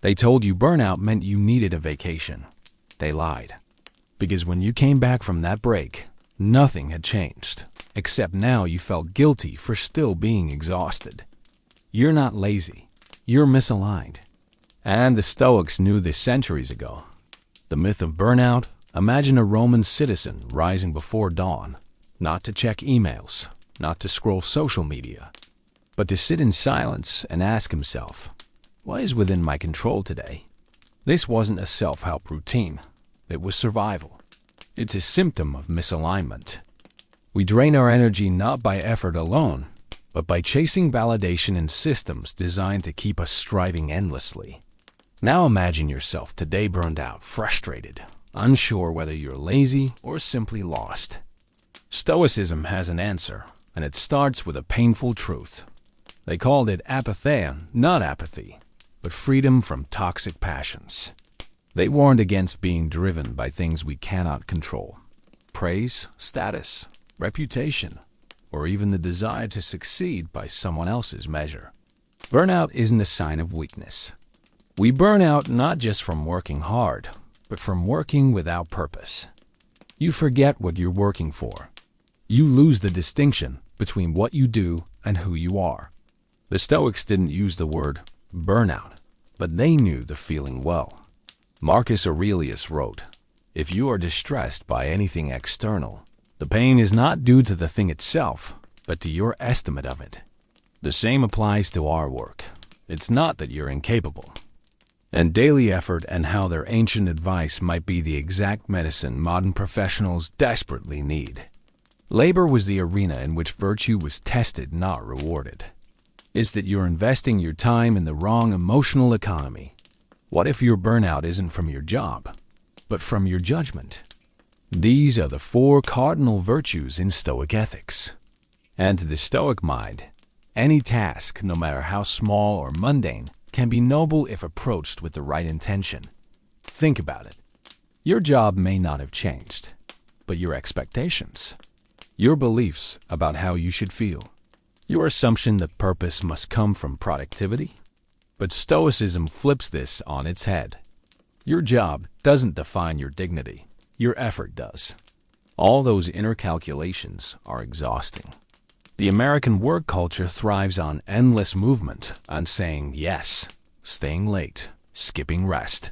They told you burnout meant you needed a vacation. They lied. Because when you came back from that break, nothing had changed, except now you felt guilty for still being exhausted. You're not lazy. You're misaligned. And the Stoics knew this centuries ago. The myth of burnout: imagine a Roman citizen rising before dawn, not to check emails, not to scroll social media, but to sit in silence and ask himself, what is within my control today? This wasn't a self-help routine. It was survival. It's a symptom of misalignment. We drain our energy not by effort alone, but by chasing validation in systems designed to keep us striving endlessly. Now imagine yourself today burned out, frustrated, unsure whether you're lazy or simply lost. Stoicism has an answer, and it starts with a painful truth. They called it apatheia, not apathy, but freedom from toxic passions. They warned against being driven by things we cannot control: praise, status, reputation, or even the desire to succeed by someone else's measure. Burnout isn't a sign of weakness. We burn out not just from working hard, but from working without purpose. You forget what you're working for. You lose the distinction between what you do and who you are. The Stoics didn't use the word burnout, but they knew the feeling well. Marcus Aurelius wrote, "If you are distressed by anything external, the pain is not due to the thing itself, but to your estimate of it." The same applies to our work. It's not that you're incapable. And daily effort and how their ancient advice might be the exact medicine modern professionals desperately need. Labor was the arena in which virtue was tested, not rewarded. It's that you're investing your time in the wrong emotional economy. What if your burnout isn't from your job, but from your judgment? These are the 4 cardinal virtues in Stoic ethics. And to the Stoic mind, any task, no matter how small or mundane, can be noble if approached with the right intention. Think about it. Your job may not have changed, but your expectations, your beliefs about how you should feel, your assumption that purpose must come from productivity. But Stoicism flips this on its head. Your job doesn't define your dignity. Your effort does. All those inner calculations are exhausting. The American work culture thrives on endless movement, on saying yes, staying late, skipping rest.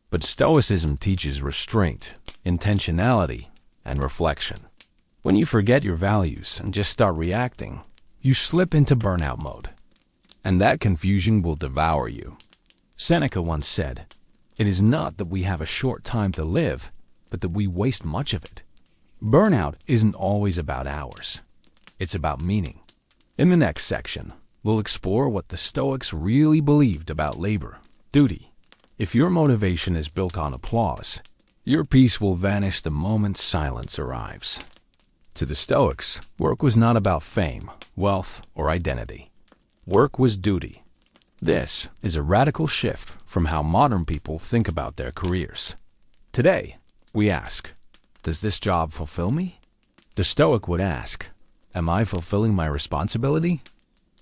But Stoicism teaches restraint, intentionality, and reflection. When you forget your values and just start reacting, you slip into burnout mode. And that confusion will devour you. Seneca once said, "It is not that we have a short time to live, but that we waste much of it." Burnout isn't always about hours. It's about meaning. In the next section, we'll explore what the Stoics really believed about labor, duty. If your motivation is built on applause, your peace will vanish the moment silence arrives. To the Stoics, work was not about fame, wealth, or identity. Work was duty. This is a radical shift from how modern people think about their careers. Today, we ask, does this job fulfill me? The Stoic would ask, am I fulfilling my responsibility?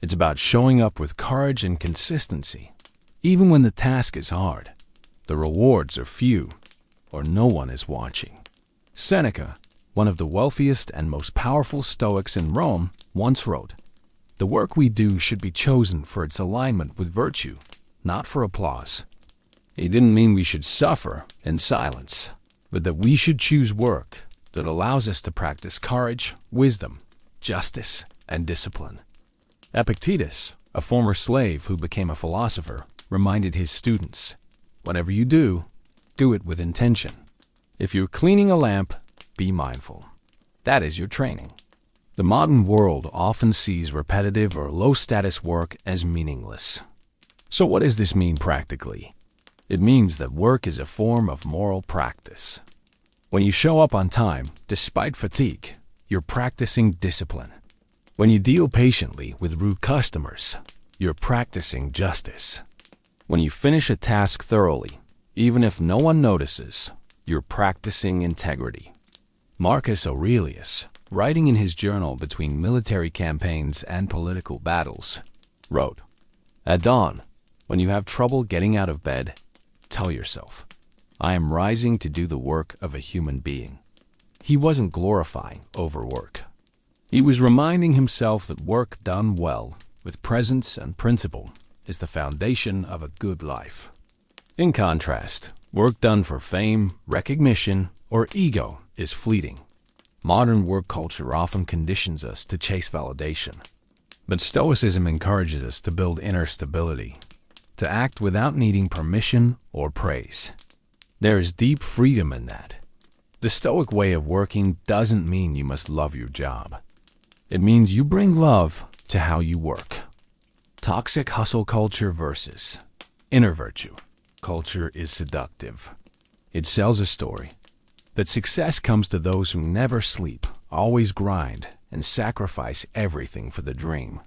It's about showing up with courage and consistency, even when the task is hard, the rewards are few, or no one is watching. Seneca, one of the wealthiest and most powerful Stoics in Rome, once wrote, "The work we do should be chosen for its alignment with virtue, not for applause." He didn't mean we should suffer in silence, but that we should choose work that allows us to practice courage, wisdom, justice, and discipline. Epictetus, a former slave who became a philosopher, reminded his students, "Whatever you do, do it with intention. If you're cleaning a lamp, be mindful. That is your training." The modern world often sees repetitive or low-status work as meaningless. So what does this mean practically? It means that work is a form of moral practice. When you show up on time, despite fatigue, you're practicing discipline. When you deal patiently with rude customers, you're practicing justice. When you finish a task thoroughly, even if no one notices, you're practicing integrity. Marcus Aurelius, writing in his journal between military campaigns and political battles, wrote, "At dawn, When you have trouble getting out of bed, tell yourself, I am rising to do the work of a human being. He wasn't glorifying overwork. He was reminding himself that work done well, with presence and principle, is the foundation of a good life. In contrast, work done for fame, recognition, or ego is fleeting. Modern work culture often conditions us to chase validation. But Stoicism encourages us to build inner stability, to act without needing permission or praise. There is deep freedom in that. The Stoic way of working doesn't mean you must love your job. It means you bring love to how you work. Toxic hustle culture versus inner virtue. Culture is seductive. It sells a story that success comes to those who never sleep, always grind, and sacrifice everything for the dream.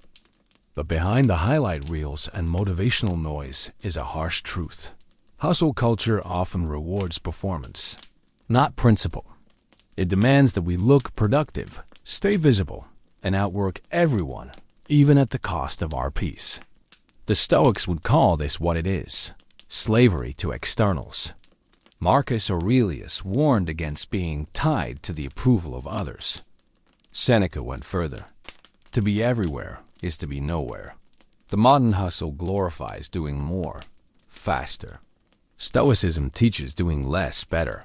But behind the highlight reels and motivational noise is a harsh truth. Hustle culture often rewards performance, not principle. It demands that we look productive, stay visible, and outwork everyone, even at the cost of our peace. The Stoics would call this what it is: slavery to externals. Marcus Aurelius warned against being tied to the approval of others. Seneca went further. To be everywhere is to be nowhere. The modern hustle glorifies doing more, faster. Stoicism teaches doing less better.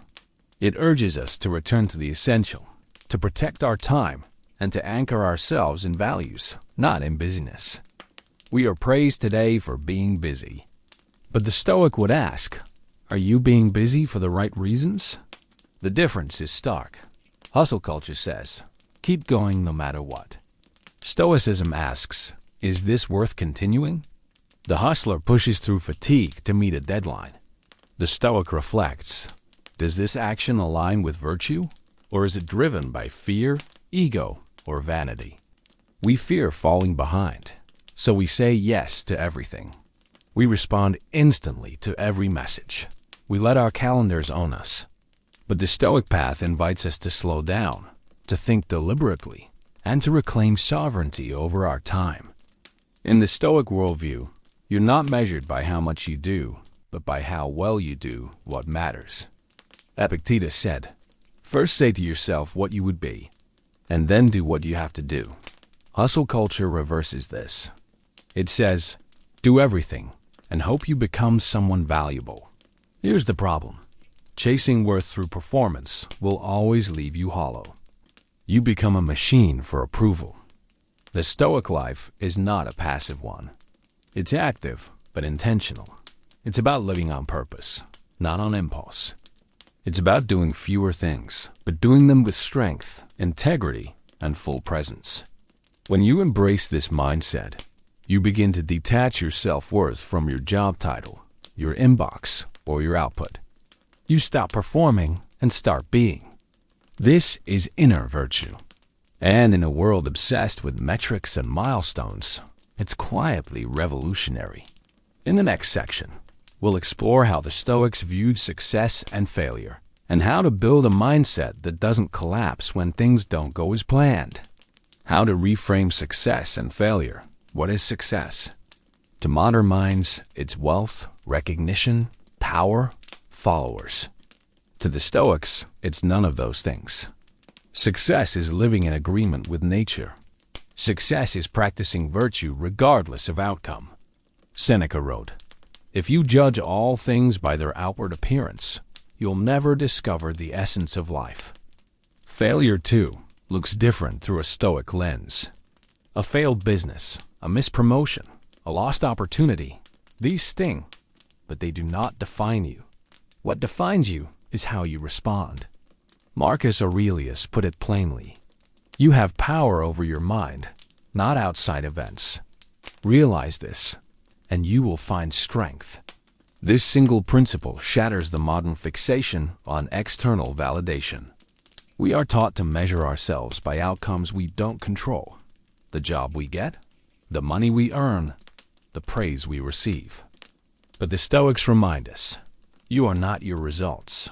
It urges us to return to the essential, to protect our time, and to anchor ourselves in values, not in busyness. We are praised today for being busy. But the Stoic would ask, are you being busy for the right reasons? The difference is stark. Hustle culture says, keep going no matter what. Stoicism asks, is this worth continuing? The hustler pushes through fatigue to meet a deadline. The Stoic reflects, does this action align with virtue? Or is it driven by fear, ego, or vanity? We fear falling behind, so we say yes to everything. We respond instantly to every message. We let our calendars own us. But the Stoic path invites us to slow down, to think deliberately, and to reclaim sovereignty over our time. In the Stoic worldview, you're not measured by how much you do, but by how well you do what matters. Epictetus said, first say to yourself what you would be, and then do what you have to do. Hustle culture reverses this. It says, do everything, and hope you become someone valuable. Here's the problem. Chasing worth through performance will always leave you hollow. You become a machine for approval. The Stoic life is not a passive one. It's active, but intentional. It's about living on purpose, not on impulse. It's about doing fewer things, but doing them with strength, integrity, and full presence. When you embrace this mindset, you begin to detach your self-worth from your job title, your inbox, or your output. You stop performing and start being. This is inner virtue. And in a world obsessed with metrics and milestones, it's quietly revolutionary. In the next section, we'll explore how the Stoics viewed success and failure, and how to build a mindset that doesn't collapse when things don't go as planned. How to reframe success and failure. What is success? To modern minds, it's wealth, recognition, power, followers. To the Stoics, it's none of those things. Success is living in agreement with nature. Success is practicing virtue regardless of outcome. Seneca wrote, if you judge all things by their outward appearance, you'll never discover the essence of life. Failure, too, looks different through a Stoic lens. A failed business, a missed promotion, a lost opportunity, these sting, but they do not define you. What defines you is how you respond. Marcus Aurelius put it plainly, you have power over your mind, not outside events. Realize this, and you will find strength. This single principle shatters the modern fixation on external validation. We are taught to measure ourselves by outcomes we don't control. The job we get, the money we earn, the praise we receive. But the Stoics remind us, you are not your results.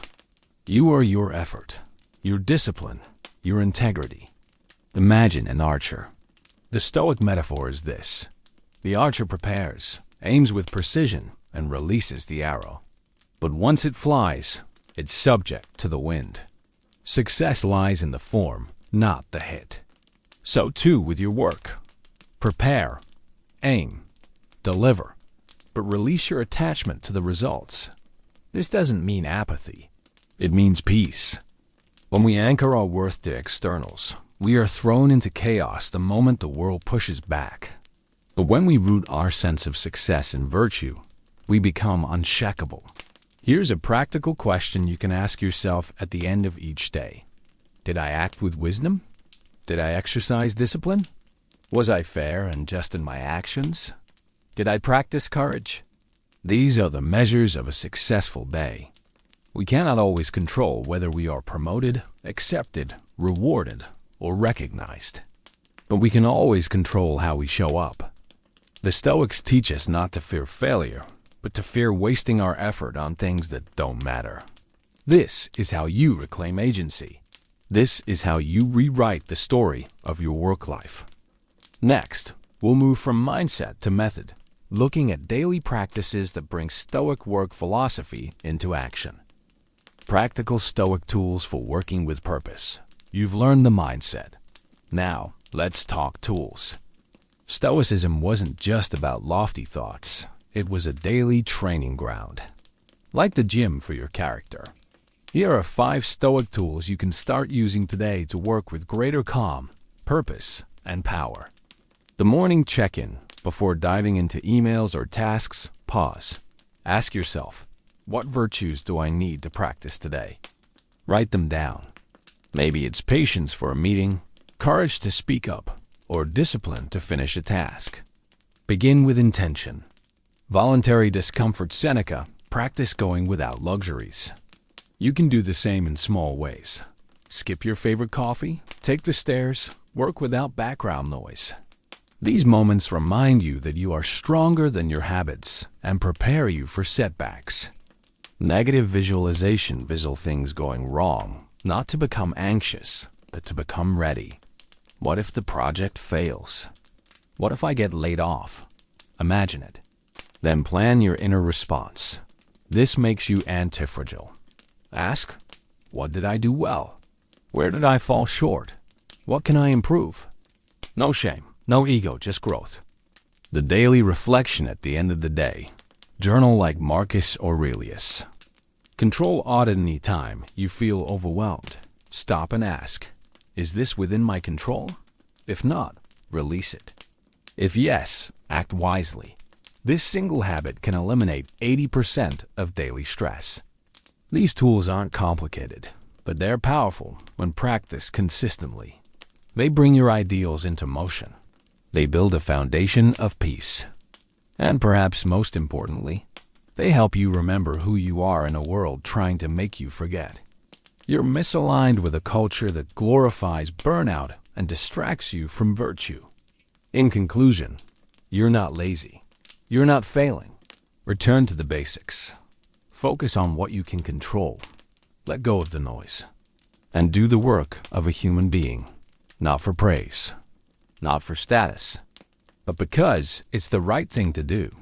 You are your effort, your discipline, your integrity. Imagine an archer. The Stoic metaphor is this. The archer prepares, aims with precision, and releases the arrow. But once it flies, it's subject to the wind. Success lies in the form, not the hit. So too with your work. Prepare, aim, deliver, but release your attachment to the results. This doesn't mean apathy. It means peace. When we anchor our worth to externals, we are thrown into chaos the moment the world pushes back. But when we root our sense of success in virtue, we become unshakable. Here's a practical question you can ask yourself at the end of each day. Did I act with wisdom? Did I exercise discipline? Was I fair and just in my actions? Did I practice courage? These are the measures of a successful day. We cannot always control whether we are promoted, accepted, rewarded, or recognized. But we can always control how we show up. The Stoics teach us not to fear failure, but to fear wasting our effort on things that don't matter. This is how you reclaim agency. This is how you rewrite the story of your work life. Next, we'll move from mindset to method, looking at daily practices that bring Stoic work philosophy into action. Practical Stoic tools for working with purpose. You've learned the mindset. Now, let's talk tools. Stoicism wasn't just about lofty thoughts. It was a daily training ground. Like the gym for your character. Here are 5 Stoic tools you can start using today to work with greater calm, purpose, and power. The morning check-in. Before diving into emails or tasks, pause. Ask yourself, what virtues do I need to practice today? Write them down. Maybe it's patience for a meeting, courage to speak up, or discipline to finish a task. Begin with intention. Voluntary discomfort. Seneca, practice going without luxuries. You can do the same in small ways. Skip your favorite coffee, take the stairs, work without background noise. These moments remind you that you are stronger than your habits and prepare you for setbacks. Negative visualization. Visual things going wrong, not to become anxious, but to become ready. What if the project fails? What if I get laid off? Imagine it. Then plan your inner response. This makes you anti-fragile. Ask, what did I do well? Where did I fall short? What can I improve? No shame. No ego, just growth. The daily reflection at the end of the day. Journal like Marcus Aurelius. Control audit. Any time you feel overwhelmed, stop and ask, is this within my control? If not, release it. If yes, act wisely. This single habit can eliminate 80% of daily stress. These tools aren't complicated, but they're powerful when practiced consistently. They bring your ideals into motion. They build a foundation of peace. And perhaps most importantly, they help you remember who you are in a world trying to make you forget. You're misaligned with a culture that glorifies burnout and distracts you from virtue. In conclusion, you're not lazy. You're not failing. Return to the basics. Focus on what you can control. Let go of the noise. And do the work of a human being, not for praise. Not for status, but because it's the right thing to do.